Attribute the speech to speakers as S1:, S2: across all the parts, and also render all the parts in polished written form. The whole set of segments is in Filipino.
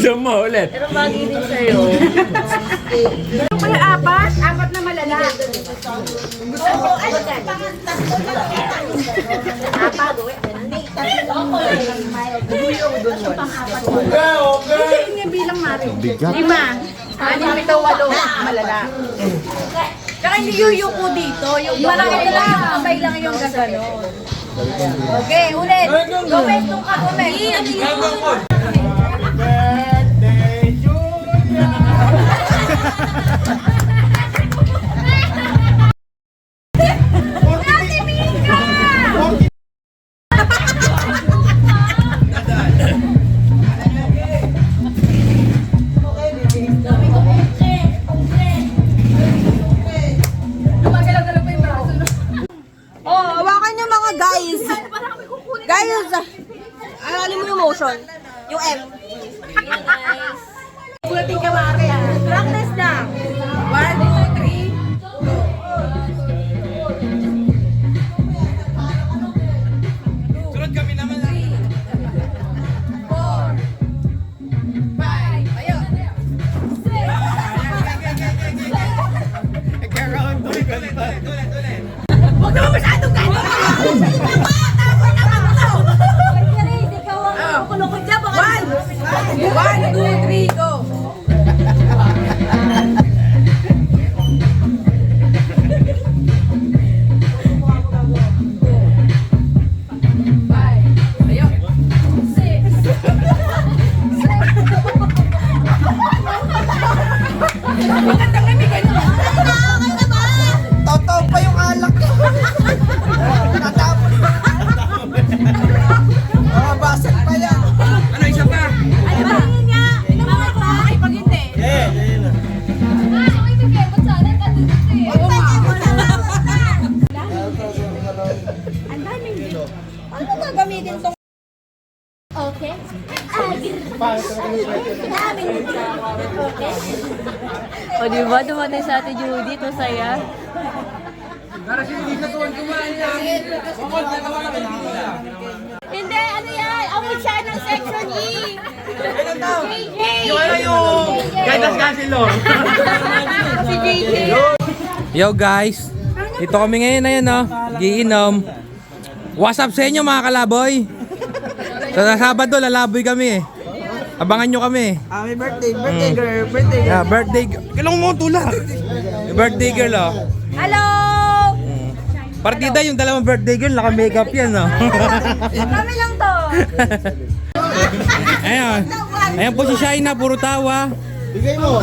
S1: Gusto mo ulit.
S2: Pero bagay din sa'yo.
S3: Ano pala apat? Apat na malala. Hindi niya bilang Mari.
S4: Bigat.
S3: 5. 6, 7, 8 malala. Kaya hindi yuyuko dito. Yung marami lang. Sabay lang yung gagano. Okay, ulit. Gomez, nung ka, Gomez. Ano yun?
S2: Aralin mo yung motion. Yung M.
S3: Pulating ka Mari.
S2: Practice lang.
S3: 1, 2, 3.
S1: Sunod kami naman.
S3: 4, 5, ayun. 6.
S1: Kakaroon tuloy ka nito.
S3: Huwag naman masyadong gano'n!
S2: Kulong dyan, baka
S3: 1, 2, 3, go!
S4: Totoo pa yung alak. Tatapon. Basag pa yan.
S1: Ano, isa pa?
S3: Ano ba? Bakit ba? Ay, pag hindi.
S2: Ang daming dito. Ano gagamitin tong... Okay. O diba, dumating sa Ate Judith, masaya. Hindi, ano yan? Award siya ng section E. JJ!
S1: Yung ano yung guidance counselor.
S3: Si JJ.
S1: Yo guys, ito kami ngayon na yun, no? Giinom. What's up sa inyo mga kalaboy? Sa Sabado, lalaboy kami eh. Abangan nyo kami.
S4: May birthday girl, birthday girl.
S1: Yeah, birthday girl. Kailangan mo tulak. Birthday girl, oh.
S3: Hello!
S1: Partida yung dalawang birthday girl, naka-makeup yan, no?
S3: Kami lang to.
S1: Ayan. Ayan po si Shaina, puro tawa.
S4: Bigay mo.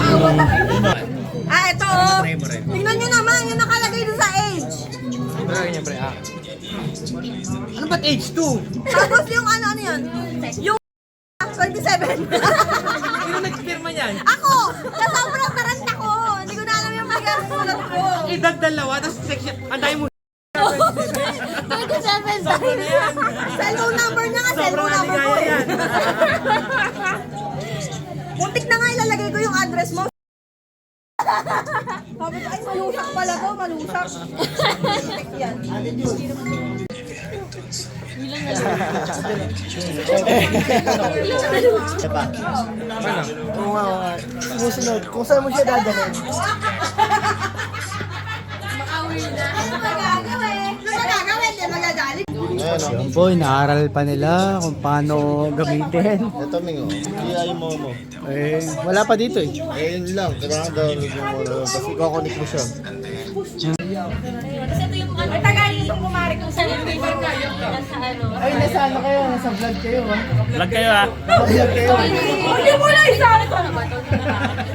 S3: Ito oh. Tingnan nyo naman, yung nakalagay doon sa age.
S4: Ano ba't H2?
S3: Tapos yung ano yun? Yung 27.
S1: Sino nagpirma yan?
S3: Ako! Sa sobrang taranta ko. Hindi ko na alam yung magkasulat ko.
S1: Edad dalawa, tapos section. Ang dahil mo.
S3: 27 Cellphone number niya nga, cellphone number ko.
S1: yan.
S3: Muntik na nga ilalagay ko yung address mo. Sabi ko, ay malusak pala to, malusak. Muntik yan.
S4: Diba? Oo nga. Sumusunod. Kung saan mo siya dadalhin?
S3: Ano magagawin? Ano magagawin? Hindi magagalit.
S4: Ayan
S5: Po, inaaral pa nila kung paano gamitin.
S4: Ito, Mingo. Iyayin mo mo.
S5: Eh, wala pa dito eh.
S4: Eh, yun lang. Kailangan download mo mo. Kasi kukonik mo siya.
S3: Ay, tagalin itong kumari kung saan yung paper kayo. Nasa ano.
S5: Ay, nasa ano kayo? Nasa vlog kayo ha?
S1: Vlog kayo, ha?
S5: Vlog kayo.
S3: Hindi mo na isa. Ito na ba?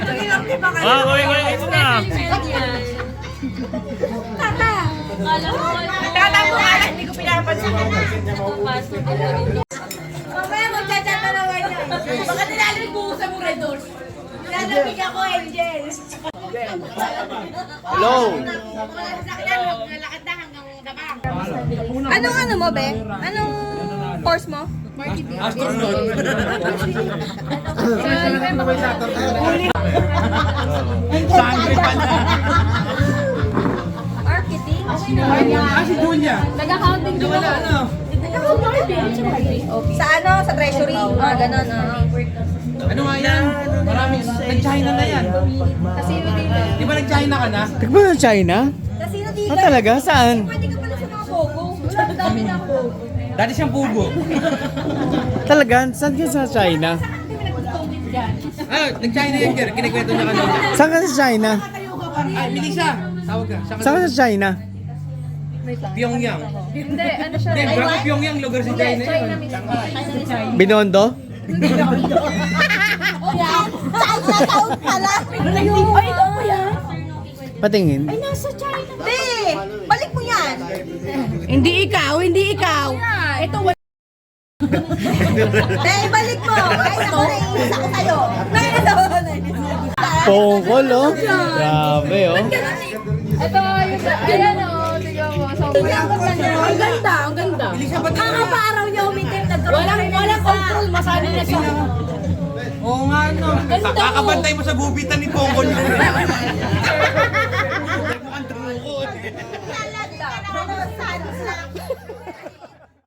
S3: Nagilang di ba kayo?
S1: Going, ito na.
S3: Tata. Tata mo nga lang. Hindi ko pinapansin. Mamaya magchat-chat na naman yan. Baka nilalamig buko sa mong red doors. Nilalamig ako, Angel.
S4: Hello!
S3: Anong ano mo, be? Anong course mo?
S1: Astronaut. Sangre pa na.
S3: Marketing?
S1: Si Julia.
S3: Nag-accounting din ako.
S1: Ano?
S3: Sa ano? Sa treasury? Mga ganon.
S1: Ano nga yan? Marami. Nag-China na yan.
S3: Casino dito.
S1: Di ba nag-China ka na?
S5: Tigba sa China?
S3: Casino dito.
S5: Ah, talaga? Saan?
S3: Pwede ka pala sa mga Pogo. Ang dami na Pogo.
S1: Dati siyang pugo.
S5: Talaga? Saan ka sa China?
S1: Ah, nag-China yan, Jer. Kinikwento niya ka na.
S5: Saan ka sa China?
S1: Ay, Melissa. Tawag ka.
S5: Saan ka sa China?
S1: Pyongyang.
S3: Hindi, ano siya?
S1: Hindi, bago Pyongyang, lugar sa China yun.
S5: Binondo?
S3: Chinatown pala. Ay, ito mo yan.
S5: Patingin.
S3: Nasa China. Hindi, balik mo yan.
S2: Hindi ikaw.
S3: Ito, wala. Hindi, balik mo. Ay, ako naiinis ako sa'yo.
S5: Tungkol, oh. Grabe, oh.
S3: Ito, yung ayan o. Tignan mo. Ang ganda, ang ganda. Kakaparaw niya umitim. Walang control. Masana na siya.
S1: Oo nga, no. Kakabantay mo sa gubitan ni Tongkol.